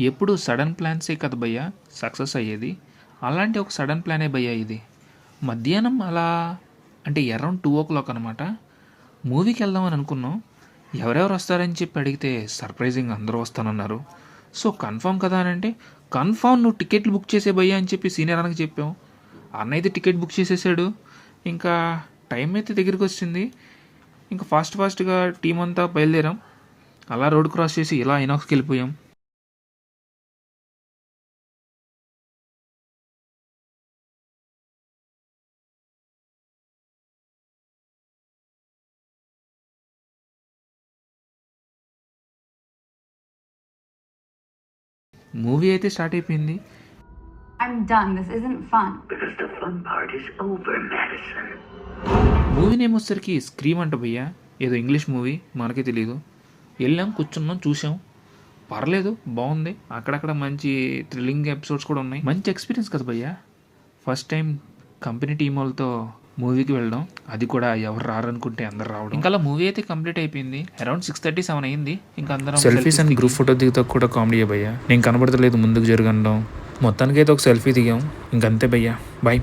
ఎప్పుడు సడన్ ప్లాన్సే కదా భయ్యా సక్సెస్ అయ్యేది. అలాంటి ఒక సడన్ ప్లానే భయ్యా ఇది. మధ్యాహ్నం అలా అంటే అరౌండ్ 2:00 అనమాట. మూవీకి వెళ్దామని అనుకున్నాం. ఎవరెవరు వస్తారని చెప్పి అడిగితే సర్ప్రైజింగ్ అందరూ వస్తానన్నారు. సో కన్ఫామ్ కదా అని అంటే, కన్ఫామ్ నువ్వు టికెట్లు బుక్ చేసే భయ్యా అని చెప్పి సీనియర్ అన్నకి చెప్పాం. అన్న అయితే టికెట్ బుక్ చేసేసాడు. ఇంకా టైం అయితే దగ్గరికి వచ్చింది. ఇంకా ఫాస్ట్గా టీం అంతా బయలుదేరాం. అలా రోడ్ క్రాస్ చేసి ఇలా ఐనాక్స్కి వెళ్ళిపోయాం. మూవీ అయితే స్టార్ట్ అయిపోయింది. I'm done. This isn't fun. Because the fun part is over, Madison. Movie name వచ్చేసరికి స్క్రీమ్ అంట భయ్యా. ఏదో ఇంగ్లీష్ మూవీ, మనకే తెలీదు. వెళ్ళాం, కూర్చున్నాం, చూసాం. పర్లేదు, బాగుంది. అక్కడక్కడ మంచి థ్రిల్లింగ్ ఎపిసోడ్స్ కూడా ఉన్నాయి. మంచి ఎక్స్పీరియన్స్ కదా భయ్యా. ఫస్ట్ టైం కంపెనీ టీం వాళ్ళతో మూవీకి వెళ్ళడం, అది కూడా ఎవరు రారనుకుంటే అందరు రావడం. ఇంకా అలా మూవీ అయితే కంప్లీట్ అయిపోయింది. అరౌండ్ 6:37 అయింది. ఇంకా అందరం సెల్ఫీస్ అండ్ గ్రూప్ ఫోటో దిగుతా కూడా కామెడీ భయ్యా. నేను కనబడతలేదు ముందుకు జరగడం. మొత్తానికి అయితే ఒక సెల్ఫీ దిగాం. ఇంకంతే భయ్యా, బాయ్.